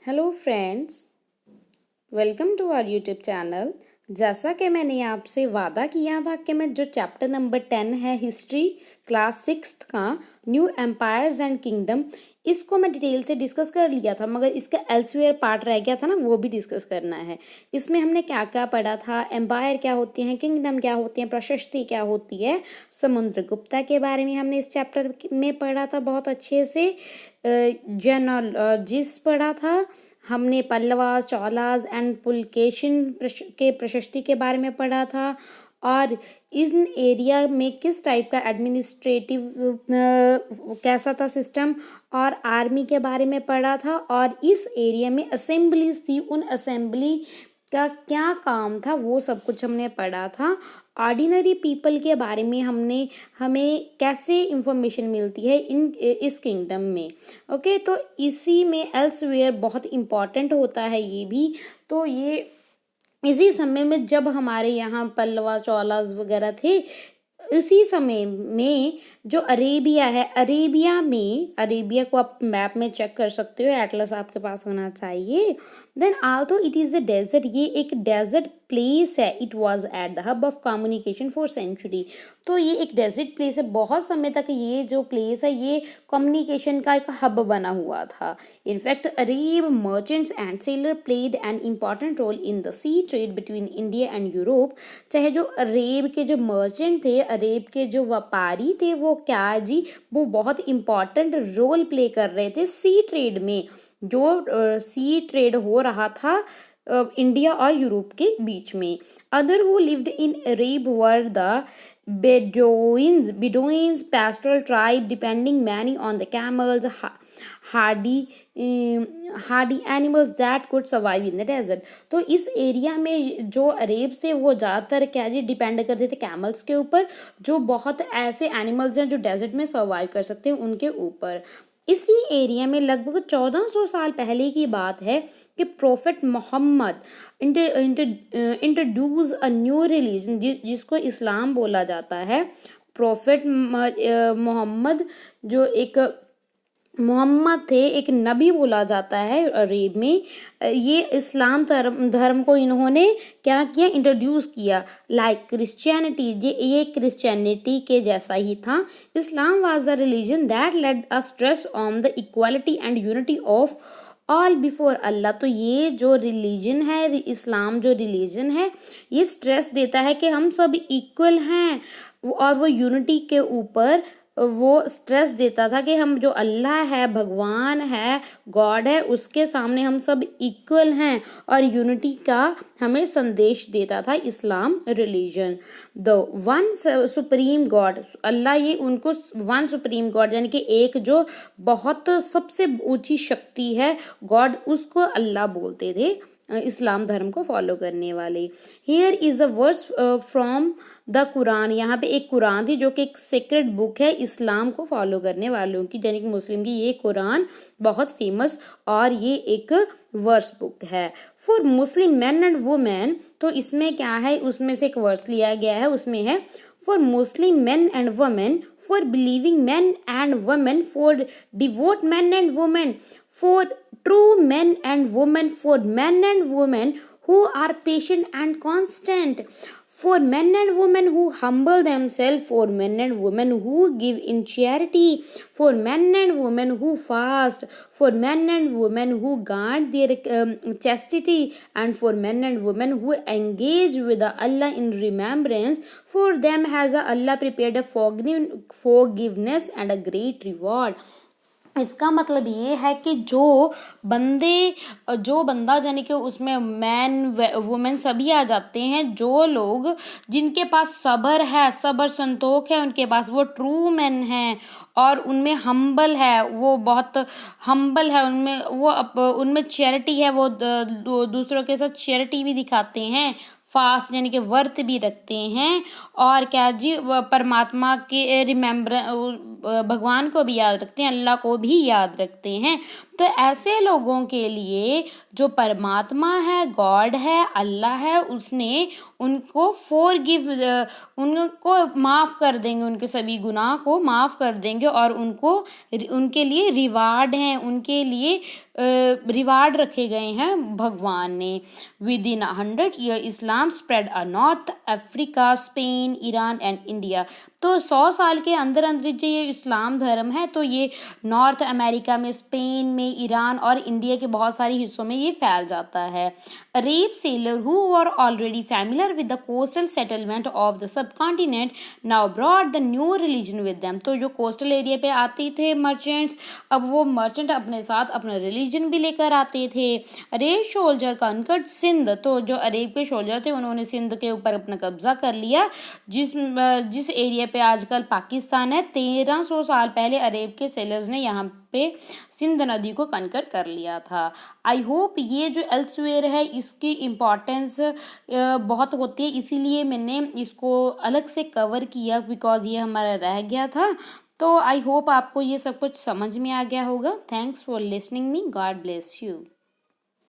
Hello friends, welcome to our YouTube channel. जैसा कि मैंने आपसे वादा किया था कि मैं जो चैप्टर नंबर 10 है हिस्ट्री क्लास 6 का न्यू एम्पायर्स एंड किंगडम, इसको मैं डिटेल से डिस्कस कर लिया था, मगर इसका एल्सवेयर पार्ट रह गया था ना, वो भी डिस्कस करना है। इसमें हमने क्या क्या पढ़ा था, एम्पायर क्या होते हैं, किंगडम क्या होते हैं, प्रशस्ति क्या होती है, समुद्रगुप्ता के बारे में हमने इस चैप्टर में पढ़ा था बहुत अच्छे से। जेनोलॉजिस्ट पढ़ा था हमने, पल्लवास, चोलास एंड पुलकेशिन के प्रशस्ति के बारे में पढ़ा था, और इन एरिया में किस टाइप का एडमिनिस्ट्रेटिव कैसा था सिस्टम, और आर्मी के बारे में पढ़ा था, और इस एरिया में असेंबलीज थी, उन असेंबली का क्या काम था वो सब कुछ हमने पढ़ा था। ऑर्डिनरी पीपल के बारे में हमें कैसे इंफॉर्मेशन मिलती है इस किंगडम में। ओके, तो इसी में एल्सवेयर बहुत इम्पॉर्टेंट होता है ये भी। तो ये इसी समय में जब हमारे यहाँ पल्लवा चोलास वगैरह थे, उसी समय में जो अरेबिया है, अरेबिया को आप मैप में चेक कर सकते हो, एटलस आपके पास होना चाहिए। Then also it is a desert, ये एक डेजर्ट प्लेस है। It was at the hub of communication for century, तो ये एक डेजर्ट प्लेस है। बहुत समय तक ये जो प्लेस है ये कम्युनिकेशन का एक हब बना हुआ था। In fact Arab merchants and sailor played an important role in the sea trade between India and Europe. चाहे जो अरेब के जो मर्चेंट थे, अरेब के जो व्यापारी थे, वो क्या जी, वो बहुत इम्पॉर्टेंट रोल प्ले कर रहे थे सी ट्रेड में। जो सी ट्रेड हो रहा था इंडिया और यूरोप के बीच में। Other who lived in Arab were the Bedouins, pastoral tribe depending many on the camels, hardy animals that could survive in the desert। तो इस एरिया में जो अरेब से वो ज़्यादातर क्या जी डिपेंड करते थे कैमल्स के ऊपर, जो बहुत ऐसे एनिमल्स हैं जो डेजर्ट में सर्वाइव कर सकते हैं उनके ऊपर। इसी एरिया में लगभग 1400 साल पहले की बात है कि prophet Muhammad introduce a new religion, जिसको इस्लाम बोला जाता है। प्रोफेट मोहम्मद जो एक मोहम्मद थे, एक नबी बोला जाता है अरेब में। ये इस्लाम धर्म को इन्होंने क्या किया, इंट्रोड्यूस किया। लाइक क्रिश्चियनिटी, ये क्रिश्चियनिटी के जैसा ही था। Islam was the religion that led a stress on the equality and unity of all before Allah. तो ये जो रिलीजन है, इस्लाम जो रिलीजन है, ये स्ट्रेस देता है कि हम सब इक्वल हैं, और वो यूनिटी के ऊपर वो स्ट्रेस देता था कि हम जो अल्लाह है, भगवान है, गॉड है, उसके सामने हम सब इक्वल हैं, और यूनिटी का हमें संदेश देता था इस्लाम religion. The one supreme god, Allah, ये उनको वन सुप्रीम गॉड यानी कि एक जो बहुत सबसे ऊंची शक्ति है, गॉड, उसको अल्लाह बोलते थे इस्लाम धर्म को फॉलो करने वाले। Here is the verse from the Quran, यहाँ पे एक कुरान थी जो कि एक सीक्रेट बुक है इस्लाम को फॉलो करने वालों की, यानी कि मुस्लिम की। ये कुरान बहुत फेमस और ये एक वर्स बुक है for Muslim man and women. तो इसमें क्या है, उसमें से एक वर्स लिया गया है, उसमें है for Muslim man and women, for believing man and women, for devote man and women, for true men and women, for men and women who are patient and constant, for men and women who humble themselves, for men and women who give in charity, for men and women who fast, for men and women who guard their chastity, and for men and women who engage with Allah in remembrance. For them has Allah prepared a forgiveness and a great reward। इसका मतलब ये है कि जो बंदा यानी कि उसमें मैन वुमेन सभी आ जाते हैं, जो लोग जिनके पास सब्र है, सब्र संतोष है उनके पास, वो ट्रू मैन हैं, और उनमें हम्बल है, वो बहुत हम्बल है, उनमें चैरिटी है, वो दूसरों के साथ चैरिटी भी दिखाते हैं, फास्ट यानी कि व्रत भी रखते हैं, और क्या जी परमात्मा के भगवान को भी याद रखते हैं, अल्लाह को भी याद रखते हैं। तो ऐसे लोगों के लिए जो परमात्मा है, गॉड है, अल्लाह है, उसने उनको उनको माफ़ कर देंगे, उनके सभी गुनाह को माफ़ कर देंगे, और उनके लिए रिवार्ड हैं, उनके लिए रिवार्ड रखे गए हैं भगवान ने। With in 100 year Islam spread north Africa, Spain, Iran and India. तो 100 साल के अंदर अंदर जो ये इस्लाम धर्म है, तो ये नॉर्थ अमेरिका में, स्पेन में, ईरान और इंडिया के बहुत सारे हिस्सों में ये फैल जाता है। Arab seller who were already familiar with the coastal settlement of the sub continent now brought the new religion with them. तो जो कोस्टल एरिया पे आते थे मर्चेंट्स, अब वो मर्चेंट अपने साथ अपना रिलीजन भी लेकर आते थे। Arab soldier conquered Sindh. तो जो अरेब के सोल्जर थे, उन्होंने सिंध के ऊपर अपना कब्जा कर लिया, जिस एरिया पे आजकल पाकिस्तान है। 1300 साल पहले अरेब के सेलर्स ने यहाँ पे सिंध नदी को कनकर कर लिया था। आई होप ये जो एल्सवेयर है इसकी इम्पोर्टेंस बहुत होती है, इसीलिए मैंने इसको अलग से कवर किया, बिकॉज ये हमारा रह गया था। तो आई होप आपको ये सब कुछ समझ में आ गया होगा। Thanks for listening me. God bless you.